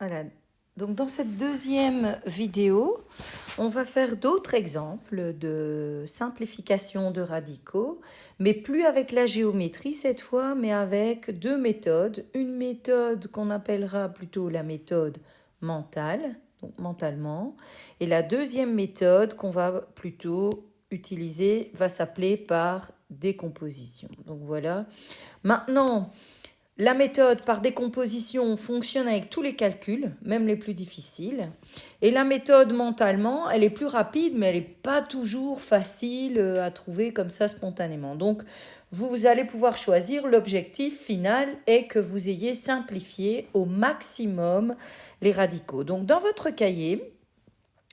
Voilà. Donc dans cette deuxième vidéo, on va faire d'autres exemples de simplification de radicaux, mais plus avec la géométrie cette fois, mais avec deux méthodes. Une méthode qu'on appellera plutôt la méthode mentale, donc mentalement, et la deuxième méthode qu'on va plutôt utiliser va s'appeler par décomposition. Donc voilà. Maintenant, la méthode par décomposition fonctionne avec tous les calculs, même les plus difficiles. Et la méthode mentalement, elle est plus rapide, mais elle n'est pas toujours facile à trouver comme ça spontanément. Donc, vous allez pouvoir choisir. L'objectif final est que vous ayez simplifié au maximum les radicaux. Donc, dans votre cahier,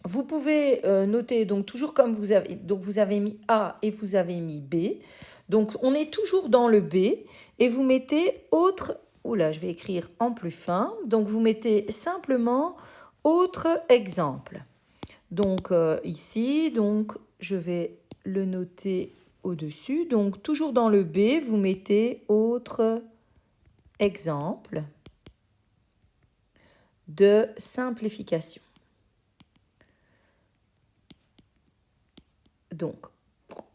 vous pouvez noter, donc toujours comme vous avez mis A et vous avez mis B. Donc on est toujours dans le B et vous mettez autre, oula, je vais écrire en plus fin. Donc vous mettez simplement autre exemple. Donc ici, donc je vais le noter au-dessus. Donc toujours dans le B, vous mettez autre exemple de simplification. Donc,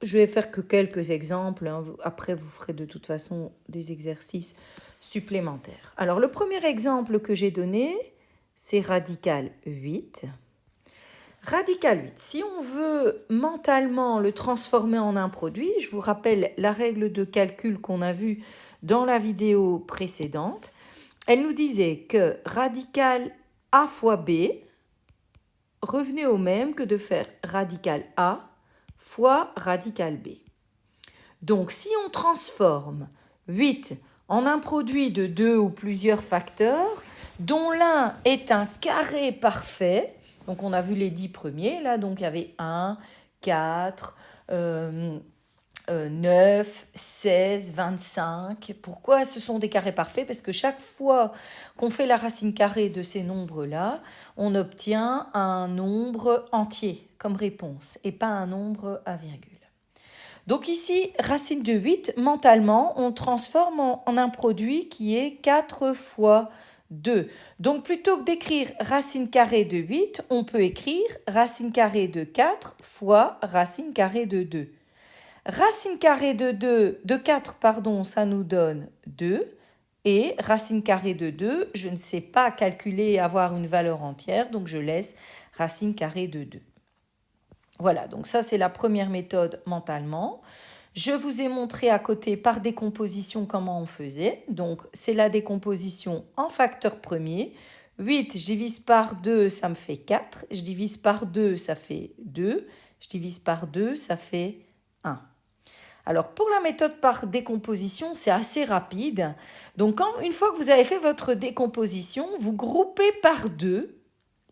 je vais faire que quelques exemples. Après, vous ferez de toute façon des exercices supplémentaires. Alors, le premier exemple que j'ai donné, c'est radical 8. Radical 8, si on veut mentalement le transformer en un produit, je vous rappelle la règle de calcul qu'on a vue dans la vidéo précédente. Elle nous disait que radical A fois B revenait au même que de faire radical A fois radical B. Donc, si on transforme 8 en un produit de deux ou plusieurs facteurs, dont l'un est un carré parfait, donc on a vu les 10 premiers, là, donc il y avait 1, 4, 9, 16, 25. Pourquoi ce sont des carrés parfaits? Parce que chaque fois qu'on fait la racine carrée de ces nombres-là, on obtient un nombre entier comme réponse et pas un nombre à virgule. Donc ici, racine de 8, mentalement, on transforme en un produit qui est 4 fois 2. Donc plutôt que d'écrire racine carrée de 8, on peut écrire racine carrée de 4 fois racine carrée de 2. Racine carrée de 4, pardon, ça nous donne 2. Et racine carrée de 2, je ne sais pas calculer et avoir une valeur entière, donc je laisse racine carrée de 2. Voilà, donc ça c'est la première méthode mentalement. Je vous ai montré à côté par décomposition comment on faisait. Donc c'est la décomposition en facteur premier. 8, je divise par 2, ça me fait 4. Je divise par 2, ça fait 2. Je divise par 2, ça fait 1. Alors pour la méthode par décomposition, c'est assez rapide. Donc une fois que vous avez fait votre décomposition, vous groupez par 2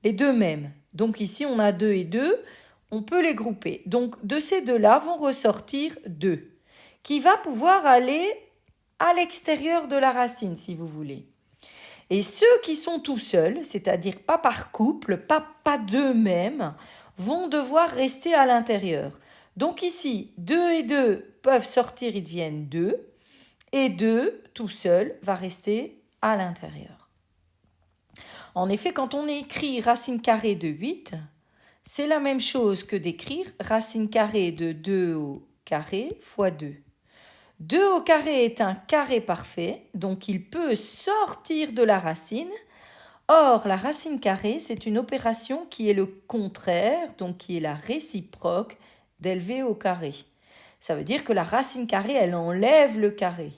les deux mêmes. Donc ici on a 2 et 2, on peut les grouper. Donc de ces deux-là vont ressortir 2, qui va pouvoir aller à l'extérieur de la racine si vous voulez. Et ceux qui sont tout seuls, c'est-à-dire pas par couple, pas d'eux-mêmes, vont devoir rester à l'intérieur. Donc ici, 2 et 2 peuvent sortir, ils deviennent 2. Et 2, tout seul, va rester à l'intérieur. En effet, quand on écrit racine carrée de 8, c'est la même chose que d'écrire racine carrée de 2 au carré fois 2. 2 au carré est un carré parfait, donc il peut sortir de la racine. Or, la racine carrée, c'est une opération qui est le contraire, donc qui est la réciproque d'élever au carré. Ça veut dire que la racine carrée, elle enlève le carré.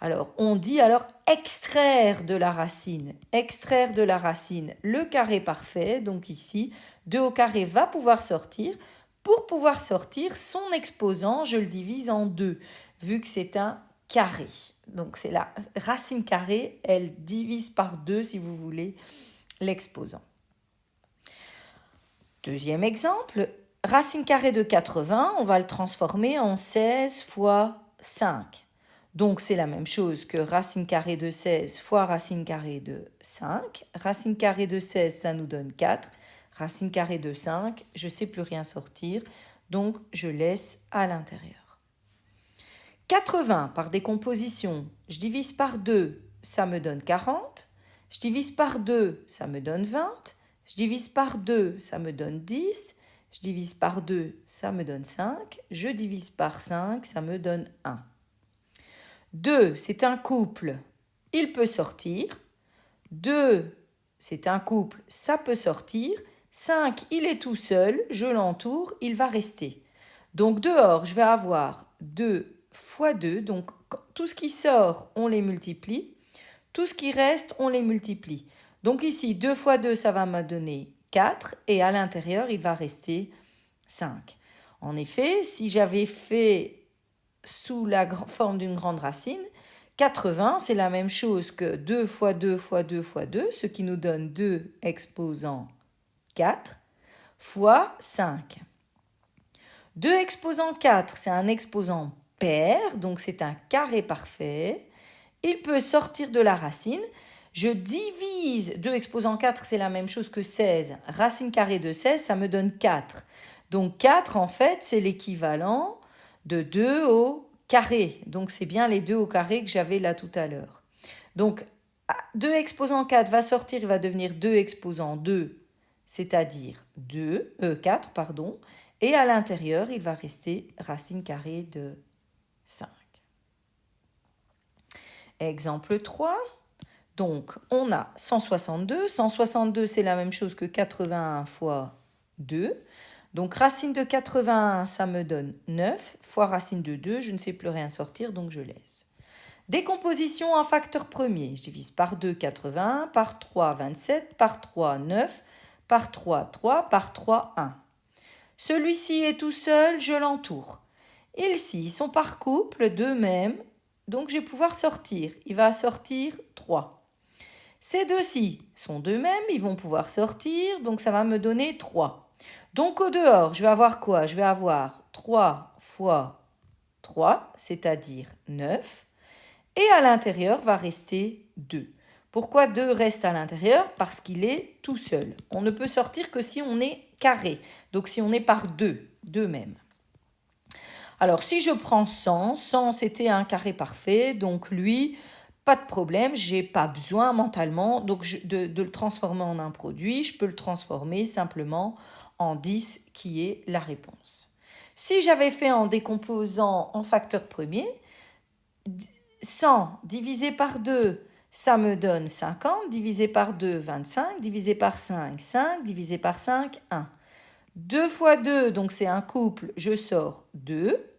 Alors, on dit alors extraire de la racine. Extraire de la racine le carré parfait, donc ici, 2 au carré va pouvoir sortir. Pour pouvoir sortir, son exposant, je le divise en 2, vu que c'est un carré. Donc, c'est la racine carrée, elle divise par 2, si vous voulez, l'exposant. Deuxième exemple, racine carrée de 80, on va le transformer en 16 fois 5. Donc, c'est la même chose que racine carrée de 16 fois racine carrée de 5. Racine carrée de 16, ça nous donne 4. Racine carrée de 5, je ne sais plus rien sortir, donc je laisse à l'intérieur. 80 par décomposition, je divise par 2, ça me donne 40. Je divise par 2, ça me donne 20. Je divise par 2, ça me donne 10. Je divise par 2, ça me donne 5. Je divise par 5, ça me donne 1. 2, c'est un couple, il peut sortir. 2, c'est un couple, ça peut sortir. 5, il est tout seul, je l'entoure, il va rester. Donc dehors, je vais avoir 2 fois 2. Donc tout ce qui sort, on les multiplie. Tout ce qui reste, on les multiplie. Donc ici, 2 fois 2, ça va me donner 4. Et à l'intérieur, il va rester 5. En effet, si j'avais fait sous la forme d'une grande racine, 80, c'est la même chose que 2 fois 2 fois 2 fois 2, ce qui nous donne 2 exposant 4, fois 5. 2 exposant 4, c'est un exposant pair, donc c'est un carré parfait. Il peut sortir de la racine. Je divise 2 exposant 4, c'est la même chose que 16. Racine carrée de 16, ça me donne 4. Donc 4, en fait, c'est l'équivalent de 2 au carré. Donc c'est bien les 2 au carré que j'avais là tout à l'heure. Donc 2 exposant 4 va sortir, il va devenir 2 exposant 2, c'est-à-dire 4, pardon. Et à l'intérieur, il va rester racine carrée de 5. Exemple 3. Donc, on a 162. 162, c'est la même chose que 81 fois 2. Donc, racine de 81, ça me donne 9, fois racine de 2, je ne sais plus rien sortir, donc je laisse. Décomposition en facteur premier. Je divise par 2, 81, par 3, 27, par 3, 9, par 3, 3, par 3, 1. Celui-ci est tout seul, je l'entoure. Ils-ci sont par couple d'eux-mêmes, donc je vais pouvoir sortir. Il va sortir 3. Ces deux-ci sont d'eux-mêmes, ils vont pouvoir sortir, donc ça va me donner 3. Donc au dehors, je vais avoir quoi? Je vais avoir 3 fois 3, c'est-à-dire 9. Et à l'intérieur va rester 2. Pourquoi 2 reste à l'intérieur? Parce qu'il est tout seul. On ne peut sortir que si on est carré, donc si on est par 2, d'eux-mêmes. Alors si je prends 100, 100 c'était un carré parfait, donc lui, pas de problème, je n'ai pas besoin mentalement donc de le transformer en un produit, je peux le transformer simplement en 10 qui est la réponse. Si j'avais fait en décomposant en facteur premier, 100 divisé par 2, ça me donne 50, divisé par 2, 25, divisé par 5, 5, divisé par 5, 1. 2 fois 2, donc c'est un couple, je sors 2.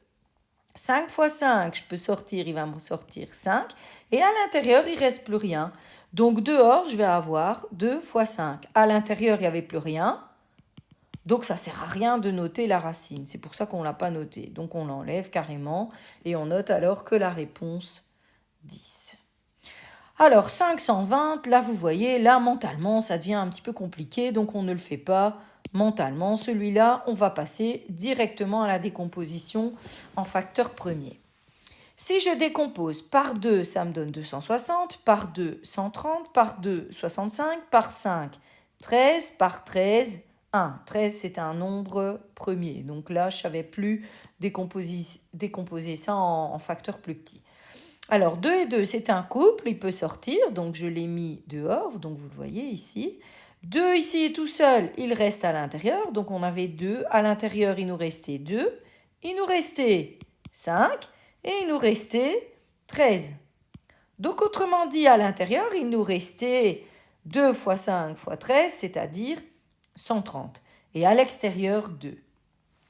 5 fois 5, je peux sortir, il va me sortir 5. Et à l'intérieur, il ne reste plus rien. Donc dehors, je vais avoir 2 fois 5. À l'intérieur, il n'y avait plus rien. Donc ça ne sert à rien de noter la racine. C'est pour ça qu'on ne l'a pas noté. Donc on l'enlève carrément et on note alors que la réponse 10. Alors 520, là vous voyez, là mentalement ça devient un petit peu compliqué, donc on ne le fait pas mentalement. Celui-là, on va passer directement à la décomposition en facteur premier. Si je décompose par 2, ça me donne 260, par 2, 130, par 2, 65, par 5, 13, par 13, 1. 13, c'est un nombre premier. Donc là, je ne savais plus décomposer ça en facteur plus petit. Alors, 2 et 2, c'est un couple, il peut sortir, donc je l'ai mis dehors, donc vous le voyez ici. 2 ici est tout seul, il reste à l'intérieur, donc on avait 2, à l'intérieur il nous restait 2, il nous restait 5 et il nous restait 13. Donc autrement dit, à l'intérieur, il nous restait 2 fois 5 fois 13, c'est-à-dire 130. Et à l'extérieur, 2.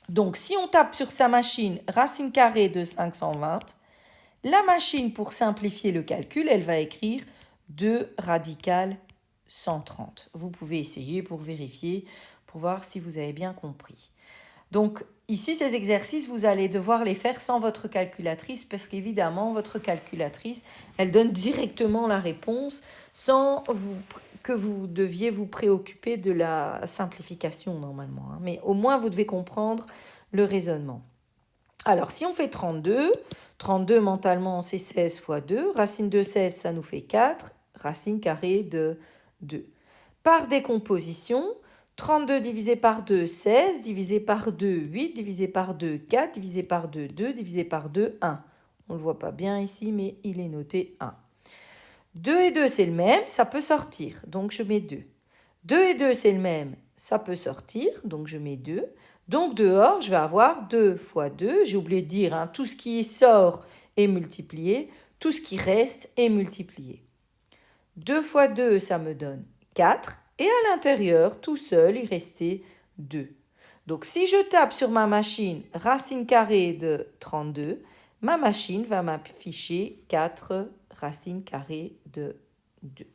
Donc si on tape sur sa machine racine carrée de 520, la machine, pour simplifier le calcul, elle va écrire 2 radical 130. Vous pouvez essayer pour vérifier, pour voir si vous avez bien compris. Donc ici, ces exercices, vous allez devoir les faire sans votre calculatrice parce qu'évidemment, votre calculatrice, elle donne directement la réponse sans que vous deviez vous préoccuper de la simplification normalement. Mais au moins, vous devez comprendre le raisonnement. Alors, si on fait 32, 32 mentalement, c'est 16 fois 2. Racine de 16, ça nous fait 4. Racine carrée de 2. Par décomposition, 32 divisé par 2, 16. Divisé par 2, 8. Divisé par 2, 4. Divisé par 2, 2. Divisé par 2, 1. On ne le voit pas bien ici, mais il est noté 1. 2 et 2, c'est le même, ça peut sortir, donc je mets 2. 2 et 2, c'est le même, ça peut sortir, donc je mets 2. Donc dehors, je vais avoir 2 fois 2. J'ai oublié de dire, hein, tout ce qui sort est multiplié, tout ce qui reste est multiplié. 2 fois 2, ça me donne 4. Et à l'intérieur, tout seul, il restait 2. Donc si je tape sur ma machine racine carrée de 32, ma machine va m'afficher 4 racines carrées de 2.